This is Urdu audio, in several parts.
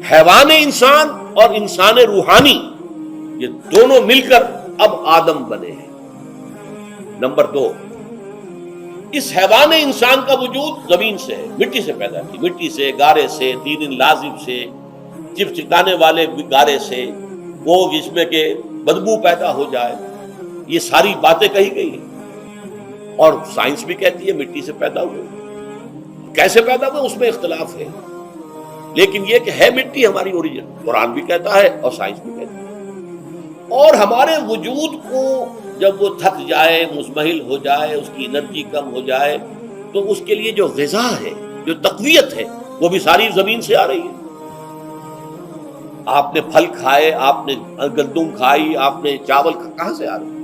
حیوان انسان اور انسان روحانی یہ دونوں مل کر اب آدم بنے ہیں۔ نمبر 2، اس حیوان انسان کا وجود زمین سے ہے، مٹی سے پیدا کی، مٹی سے، گارے سے، طین لازم سے، چپچپانے والے گارے سے، وہ جس میں کہ بدبو پیدا ہو جائے، یہ ساری باتیں کہی گئی ہیں۔ اور سائنس بھی کہتی ہے مٹی سے پیدا ہوئے، کیسے پیدا ہوئے اس میں اختلاف ہے، لیکن یہ کہ ہے مٹی ہماری اوریجن، قرآن بھی کہتا ہے اور سائنس بھی کہتی ہے۔ اور ہمارے وجود کو جب وہ تھک جائے، مزمحل ہو جائے، اس کی انرجی کم ہو جائے، تو اس کے لیے جو غذا ہے، جو تقویت ہے، وہ بھی ساری زمین سے آ رہی ہے۔ آپ نے پھل کھائے، آپ نے گندم کھائی، آپ نے چاول کہاں سے آ رہے ہیں؟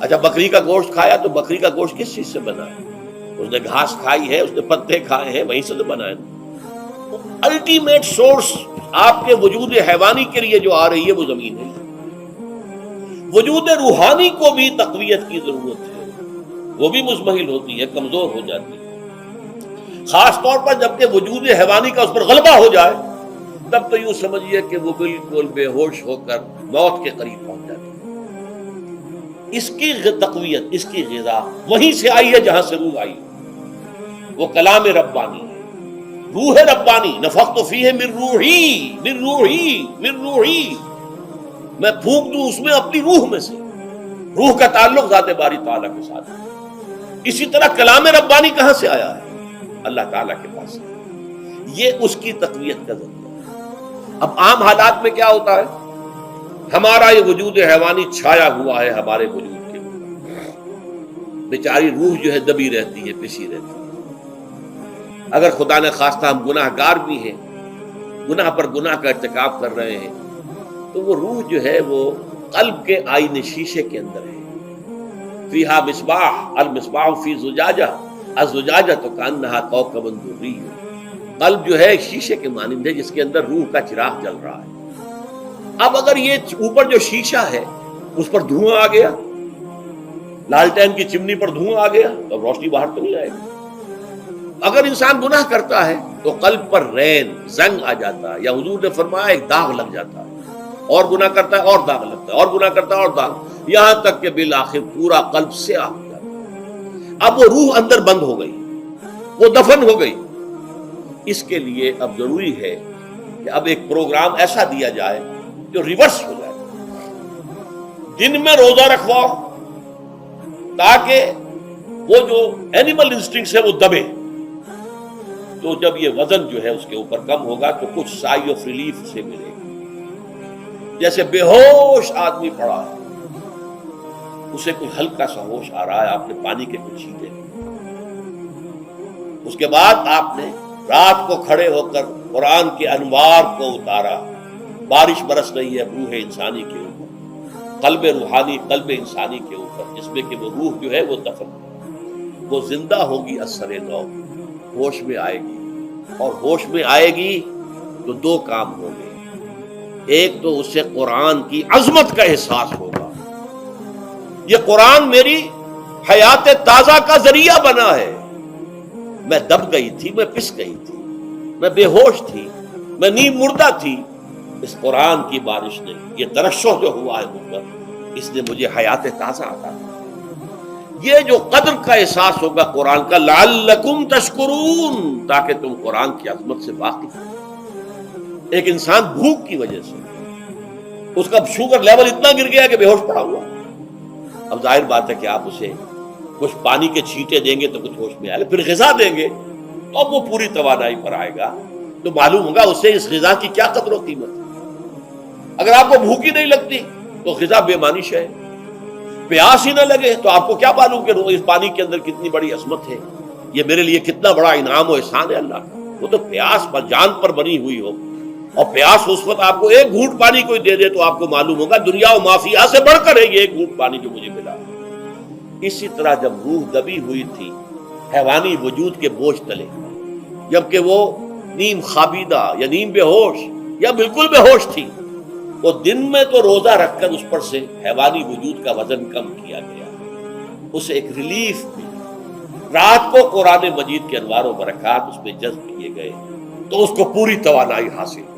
اچھا بکری کا گوشت کھایا تو بکری کا گوشت کس چیز سے بنا ہے؟ اس نے گھاس کھائی ہے، اس نے پتے کھائے ہیں، وہیں سے تو بنا ہے۔ الٹیمیٹ سورس آپ کے وجود حیوانی کے لیے جو آ رہی ہے وہ زمین ہے۔ وجود روحانی کو بھی تقویت کی ضرورت ہے، وہ بھی مزمحل ہوتی ہے، کمزور ہو جاتی ہے، خاص طور پر جبکہ وجود حیوانی کا اس پر غلبہ ہو جائے، تب تو یوں سمجھیے کہ وہ بالکل بے ہوش ہو کر موت کے قریب پہنچ جاتی ہے۔ اس کی تقویت، اس کی غذا وہیں سے آئی ہے جہاں سے روح آئی، وہ کلام ربانی ہے، روح ربانی، نفخت فیہ من روحی، من روحی، من روحی، میں پھونک دوں اس میں اپنی روح میں سے۔ روح کا تعلق ذات باری تعالیٰ کے ساتھ ہے۔ اسی طرح کلام ربانی کہاں سے آیا ہے؟ اللہ تعالیٰ کے پاس سے، یہ اس کی تقویت کا ذریعہ ہے۔ اب عام حالات میں کیا ہوتا ہے؟ ہمارا یہ وجود حیوانی چھایا ہوا ہے ہمارے وجود کے اوپر، بیچاری روح جو ہے دبی رہتی ہے، پسی رہتی ہے۔ اگر خدا نے خواستہ ہم گناہ گار بھی ہیں، گناہ پر گناہ کا ارتکاب کر رہے ہیں، تو وہ روح جو ہے وہ قلب کے آئینے شیشے کے اندر ہے۔ فیہا مصباح، المصباح فی زجاجہ، الزجاجہ تو کانہا کوکب دری۔ قلب جو ہے ایک شیشے کے مانند ہے جس کے اندر روح کا چراغ جل رہا ہے۔ اب اگر یہ اوپر جو شیشہ ہے اس پر دھواں آ گیا، لالٹین کی چمنی پر دھواں آ گیا، تو اب روشنی باہر تو نہیں آئے گی۔ اگر انسان گناہ کرتا ہے تو قلب پر رین، زنگ آ جاتا ہے، یا حضور نے فرمایا ایک داغ لگ جاتا ہے، اور گناہ کرتا ہے اور داغ لگتا ہے، اور گناہ کرتا ہے اور داغ، یہاں تک کہ بالآخر پورا قلب سیاہ ہو جاتا ہے۔ اب وہ روح اندر بند ہو گئی، وہ دفن ہو گئی۔ اس کے لیے اب ضروری ہے کہ اب ایک پروگرام ایسا دیا جائے جو ریورس ہو جائے۔ دن میں روزہ رکھواؤ تاکہ وہ جو اینیمل انسٹنکٹس ہے وہ دبے، تو جب یہ وزن جو ہے اس کے اوپر کم ہوگا تو کچھ سائی آف ریلیف سے ملے گا۔ جیسے بے ہوش آدمی پڑا ہے، اسے کوئی ہلکا سا ہوش آ رہا ہے، آپ نے پانی کے کچھ چھینٹے، اس کے بعد آپ نے رات کو کھڑے ہو کر قرآن کے انوار کو اتارا، بارش برس رہی ہے روح انسانی کے اوپر، قلب روحانی، قلب انسانی کے اوپر، جس میں کہ وہ روح جو ہے وہ دفن ہے، وہ زندہ ہوگی اثر نو، ہوش میں آئے گی، اور ہوش میں آئے گی تو دو کام ہوں گے۔ ایک تو اسے قرآن کی عظمت کا احساس ہوگا، یہ قرآن میری حیات تازہ کا ذریعہ بنا ہے، میں دب گئی تھی، میں پس گئی تھی، میں بے ہوش تھی، میں نیم مردہ تھی، اس قرآن کی بارش نے، یہ ترشح جو ہوا ہے مجھ پر، اس نے مجھے حیات تازہ عطا کی۔ یہ جو قدر کا احساس ہوگا قرآن کا، لعلکم تشکرون، تاکہ تم قرآن کی عظمت سے واقف ہو۔ ایک انسان بھوک کی وجہ سے اس کا شوگر لیول اتنا گر گیا کہ بے ہوش پڑا ہوا، اب ظاہر بات ہے کہ آپ اسے کچھ پانی کے چھینٹے دیں گے تو کچھ ہوش میں آئے گا، پھر غذا دیں گے تو اب وہ پوری توانائی پر آئے گا، تو معلوم ہوگا اس سے اس غذا کی کیا قدر و قیمت ہے۔ اگر آپ کو بھوک ہی نہیں لگتی تو غذا بے معنی ہے، پیاس ہی نہ لگے تو آپ کو کیا معلوم کہ اس پانی کے اندر کتنی بڑی عظمت ہے، یہ میرے لیے کتنا بڑا انعام و احسان ہے اللہ کا۔ وہ تو پیاس پر جان پر بنی ہوئی ہو، اور پیاس اس وقت آپ کو ایک گھونٹ پانی کوئی دے دے تو آپ کو معلوم ہوگا دنیا و مافیا سے بڑھ کر ہے یہ ایک گھونٹ پانی جو مجھے ملا۔ اسی طرح جب روح دبی ہوئی تھی حیوانی وجود کے بوجھ تلے، جبکہ وہ نیم خابیدہ یا نیم بے ہوش یا بالکل بے ہوش تھی، وہ دن میں تو روزہ رکھ کر اس پر سے حیوانی وجود کا وزن کم کیا گیا، اسے ایک ریلیف ملی۔ رات کو قرآن مجید کے انوار و برکات اس میں جذب کیے گئے تو اس کو پوری توانائی حاصل ہوئی۔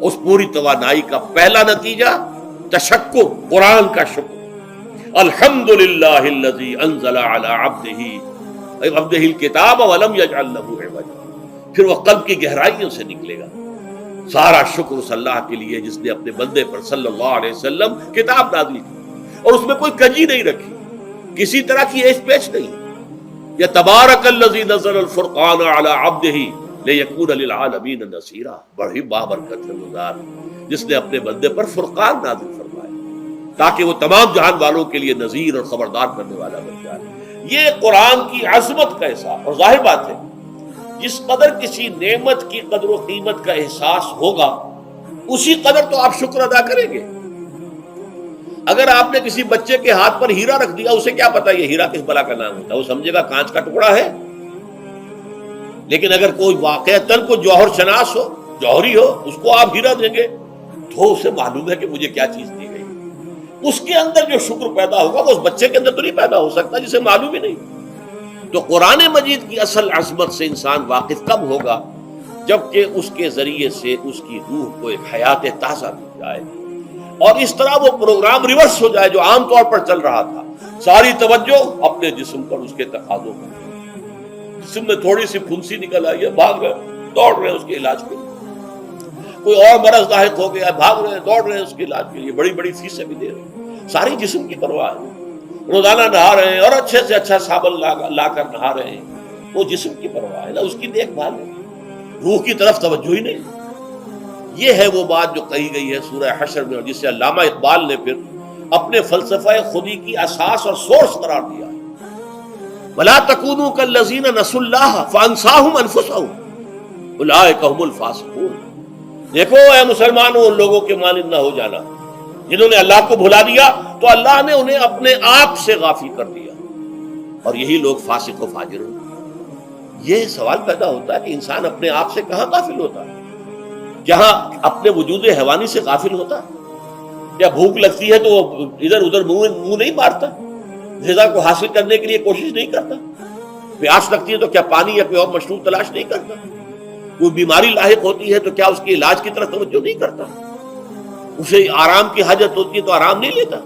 اس پوری توانائی کا پہلا نتیجہ تشکر، قرآن کا شکر. الحمدللہ الذی انزل علی عبدہ الکتاب ولم یجعل لہ عوجا. پھر وہ قلب کی گہرائیوں سے نکلے گا. سارا شکر اس اللہ کے لیے جس نے اپنے بندے پر صلی اللہ علیہ وسلم کتاب نازل کی اور اس میں کوئی کجی نہیں رکھی، کسی طرح کی ایچ پیچ نہیں. یا تبارک الذی نزل الفرقان علی عبدہ لیکون للعالمین نصیرا. بڑی بابرکت ہے وہ ذات جس نے اپنے بندے پر فرقان نازل فرمایا تاکہ وہ تمام جہان والوں کے لیے نذیر اور خبردار کرنے والا بن جائے. یہ قرآن کی عظمت کا احساس. اور ظاہر بات ہے جس قدر کسی نعمت کی قدر و قیمت کا احساس ہوگا اسی قدر تو آپ شکر ادا کریں گے. اگر آپ نے کسی بچے کے ہاتھ پر ہیرا رکھ دیا، اسے کیا پتا یہ ہیرا کس بلا کا نام ہوتا ہے، وہ سمجھے گا کانچ کا ٹکڑا ہے. لیکن اگر کوئی واقعتاً کو جوہر شناس ہو، جوہری ہو، اس کو آپ ہیرا دیں گے تو اسے معلوم ہے کہ مجھے کیا چیز دی گئی. اس کے اندر جو شکر پیدا ہوگا وہ اس بچے کے اندر تو نہیں پیدا ہو سکتا جسے معلوم ہی نہیں. تو قرآن مجید کی اصل عظمت سے انسان واقف کب ہوگا؟ جبکہ اس کے ذریعے سے اس کی روح کو ایک حیات تازہ مل جائے اور اس طرح وہ پروگرام ریورس ہو جائے جو عام طور پر چل رہا تھا. ساری توجہ اپنے جسم پر، اس کے تقاضوں پر. جسم میں تھوڑی سی پھنسی نکل آئی ہے، بھاگ رہے دوڑ رہے ہیں اس کے علاج کے لیے. کوئی اور مرض لاحق ہو گیا، بھاگ رہے ہیں دوڑ رہے ہیں اس کے علاج کے لیے، بڑی بڑی فیسیں بھی دے رہے ہیں. ساری جسم کی پرواہ ہے. روزانہ نہا رہے ہیں اور اچھے سے اچھا صابن لا کر نہا رہے ہیں، وہ جسم کی پرواہ ہے نا، اس کی دیکھ بھال ہے. روح کی طرف توجہ ہی نہیں. یہ ہے وہ بات جو کہی گئی ہے سورہ حشر میں اور جسے علامہ اقبال نے پھر اپنے فلسفہ خودی کی اساس اور سورس قرار دیا ہے. وَلَا تَكُونُوا كَالَّذِينَ نَسُوا اللَّهَ فَأَنسَاهُمْ أَنفُسَهُمْ أُولَٰئِكَ هُمُ الْفَاسِقُونَ. دیکھو اے مسلمانوں، ان لوگوں کے مانند نہ ہو جانا جنہوں نے اللہ کو بھلا دیا تو اللہ نے انہیں اپنے آپ سے غافل کر دیا، اور یہی لوگ فاسق و فاجر ہیں. یہ سوال پیدا ہوتا ہے کہ انسان اپنے آپ سے کہاں غافل ہوتا ہے؟ جہاں اپنے وجود حیوانی سے غافل ہوتا ہے؟ یا بھوک لگتی ہے تو وہ ادھر ادھر منہ نہیں مارتا، غذا کو حاصل کرنے کے لیے کوشش نہیں کرتا؟ پیاس لگتی ہے تو کیا پانی یا کوئی اور مشروب تلاش نہیں کرتا؟ کوئی بیماری لاحق ہوتی ہے تو کیا اس کے علاج کی طرف توجہ نہیں کرتا؟ اسے آرام کی حاجت ہوتی ہے تو آرام نہیں لیتا؟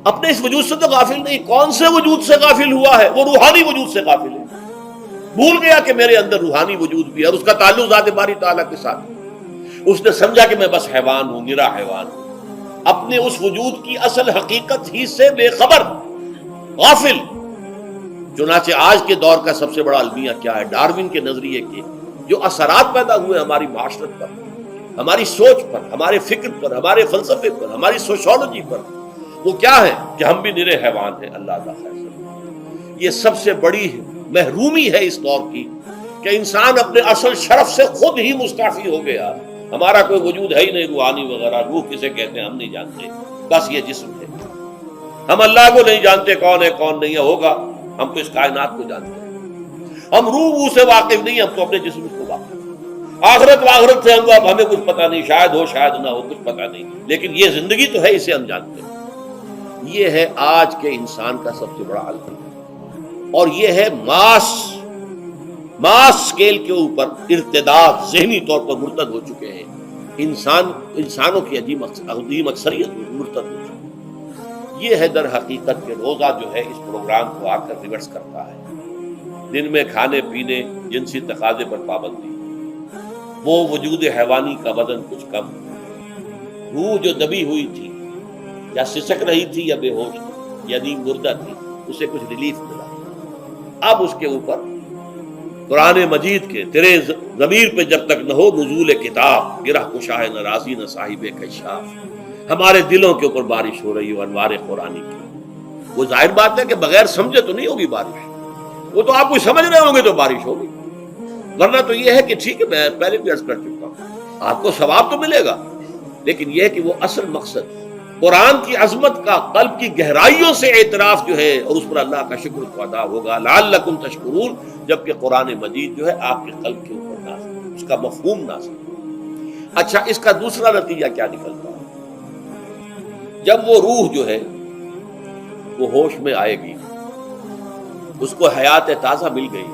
اپنے اس وجود سے تو غافل نہیں. کون سے وجود سے غافل ہوا ہے؟ وہ روحانی وجود سے غافل ہے. بھول گیا کہ میرے اندر روحانی وجود بھی ہے اور اس کا تعلق ذات باری تعالیٰ کے ساتھ. اس نے سمجھا کہ میں بس حیوان ہوں، نرا حیوان ہوں، اپنے اس وجود کی اصل حقیقت ہی سے بے خبر، غافل. چنانچہ آج کے دور کا سب سے بڑا المیہ کیا ہے؟ ڈارون کے نظریے کے جو اثرات پیدا ہوئے ہماری معاشرت پر، ہماری سوچ پر، ہمارے فکر پر، ہمارے فلسفے پر، ہماری سوشولوجی پر، وہ کیا ہے کہ ہم بھی نرے حیوان ہیں. اللہ کا خیر. یہ سب سے بڑی محرومی ہے اس دور کی کہ انسان اپنے اصل شرف سے خود ہی مستعفی ہو گیا. ہمارا کوئی وجود ہے ہی نہیں، روحانی وغیرہ. روح کسے کہتے ہیں ہم نہیں جانتے، بس یہ جسم ہے. ہم اللہ کو نہیں جانتے کون ہے کون نہیں ہے. ہوگا ہم تو اس کائنات کو جانتے ہیں. ہم روح سے واقف نہیں، ہم تو اپنے جسم کو واقف. آخرت سے ہم ہمیں کچھ پتہ نہیں، شاید ہو شاید نہ ہو، کچھ پتہ نہیں. لیکن یہ زندگی تو ہے، اسے ہم جانتے ہیں. یہ ہے آج کے انسان کا سب سے بڑا حل. اور یہ ہے ماس اسکیل کے اوپر ارتداد، ذہنی طور پر مرتد ہو چکے ہیں. انسانوں کی عظیم اکثریت مرتد ہو چکی ہے. یہ ہے در حقیقت کہ روزہ جو ہے اس پروگرام کو آ کر ریورس کرتا ہے. دن میں کھانے پینے، جنسی تقاضے پر پابندی، وہ وجود حیوانی کا وزن کچھ کم، روح جو دبی ہوئی تھی یا سسک رہی تھی یا بے ہوش تھی یا نیم مردہ تھی، اسے کچھ ریلیف ملا. اب اس کے اوپر قرآن مجید کے تیرے ضمیر پہ جب تک نہ ہو نزول کتاب، گرہ کشاہ نہ راضی نہ صاحب کشاف، ہمارے دلوں کے اوپر بارش ہو رہی ہو انوار قرآنی کی. وہ ظاہر بات ہے کہ بغیر سمجھے تو نہیں ہوگی بارش، وہ تو آپ کچھ سمجھ رہے ہوں گے تو بارش ہوگی. ورنہ تو یہ ہے کہ ٹھیک ہے، میں پہلے بھی عرض کر چکا ہوں، آپ کو ثواب تو ملے گا، لیکن یہ ہے کہ وہ اصل مقصد قرآن کی عظمت کا قلب کی گہرائیوں سے اعتراف جو ہے اور اس پر اللہ کا شکر تو ادا ہوگا. لعلکم تشکرون، جبکہ قرآن مجید جو ہے آپ کے قلب کے اوپر نازل، اس کا مفہوم نازل. اچھا، اس کا دوسرا نتیجہ کیا نکلتا ہے؟ جب وہ روح جو ہے وہ ہوش میں آئے گی، اس کو حیات تازہ مل گئی،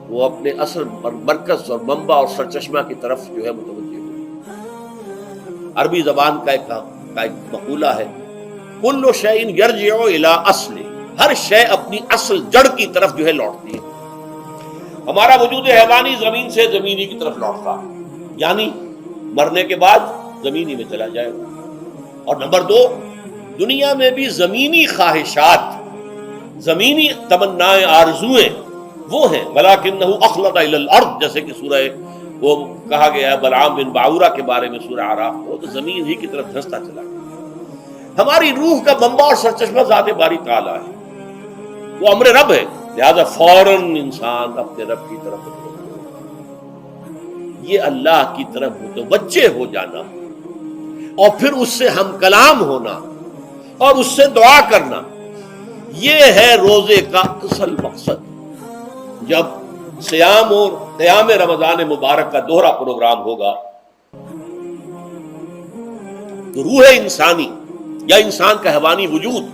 وہ اپنے اصل مرکز اور منبع اور سرچشمہ کی طرف جو ہے متوجہ ہوگی. عربی زبان کا ایک مقولہ ہے، کل شیء یرجع الی اصل، ہر شے اپنی اصل جڑ کی طرف جو ہے لوٹتی ہے۔ ہمارا وجود حیوانی زمین سے زمینی کی طرف لوٹتا ہے، یعنی مرنے کے بعد زمینی میں چلا جائے گا۔ اور نمبر دو، دنیا میں بھی زمینی خواہشات، زمینی تمنائیں، آرزویں وہ ہیں، وَلَٰكِنَّهُ أَخْلَدَ إِلَى الْأَرْضِ، جیسے کہ سورہ وہ کہا گیا ہے بلعام بن باعورہ کے بارے میں سورہ اعراف، وہ تو زمین ہی کی طرف دھنستا چلا گیا۔ ہماری روح کا منبع اور سرچشمہ ذات باری تعالیٰ ہے، وہ امر رب ہے، لہذا فوراً انسان اپنے رب کی طرف متوجہ ہو۔ یہ اللہ کی طرف متوجہ ہو جانا اور پھر اس سے ہم کلام ہونا اور اس سے دعا کرنا، یہ ہے روزے کا اصل مقصد۔ جب صیام اور قیام رمضان مبارک کا دوہرا پروگرام ہوگا تو روح انسانی یا انسان کا حیوانی وجود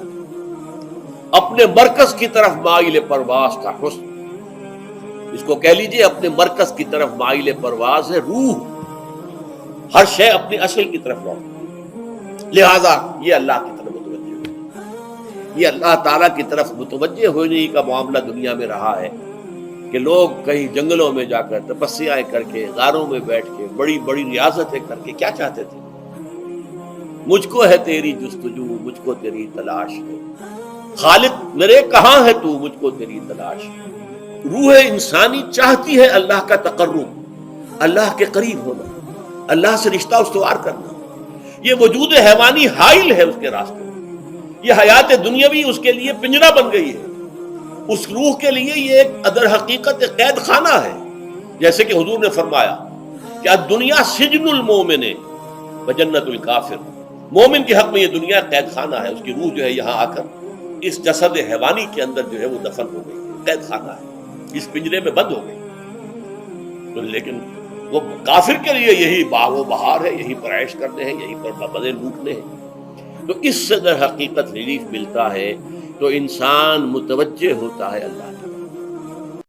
اپنے مرکز کی طرف مائل پرواز کا حسن، اس کو کہہ لیجئے اپنے مرکز کی طرف مائل پرواز ہے روح، ہر شے اپنی اصل کی طرف لوٹتی، لہذا یہ اللہ کی طرف متوجہ ہو، یہ اللہ تعالیٰ کی طرف متوجہ ہونے کا معاملہ دنیا میں رہا ہے کہ لوگ کہیں جنگلوں میں جا کر تپسیائیں کر کے، غاروں میں بیٹھ کے، بڑی بڑی ریاضتیں کر کے کیا چاہتے تھے؟ مجھ کو ہے تیری جستجو، مجھ کو تیری تلاش ہے، خالق میرے کہاں ہے تو، مجھ کو تیری تلاش ہے۔ روح انسانی چاہتی ہے اللہ کا تقرب، اللہ کے قریب ہونا، اللہ سے رشتہ استوار کرنا۔ یہ وجود حیوانی حائل ہے اس کے راستے میں، یہ حیات دنیاوی اس کے لیے پنجرا بن گئی ہے، اس روح کے لیے یہ ایک در حقیقت قید خانہ ہے، جیسے کہ حضور نے فرمایا کہ الدنیا سجن المومن وجنت الکافر، مومن کے حق میں یہ دنیا قید خانہ ہے، اس کی روح جو ہے یہاں آ کر اس جسد حیوانی کے اندر جو ہے وہ دفن ہو گئی، قید خانہ ہے، اس پنجرے میں بند ہو گئی۔ تو لیکن وہ کافر کے لیے یہی باغ و بہار ہے، یہی پر عیش کرنے ہیں، یہی پر مزے لوٹنے ہیں۔ تو اس سے در حقیقت ریلیف ملتا ہے تو انسان متوجہ ہوتا ہے اللہ کی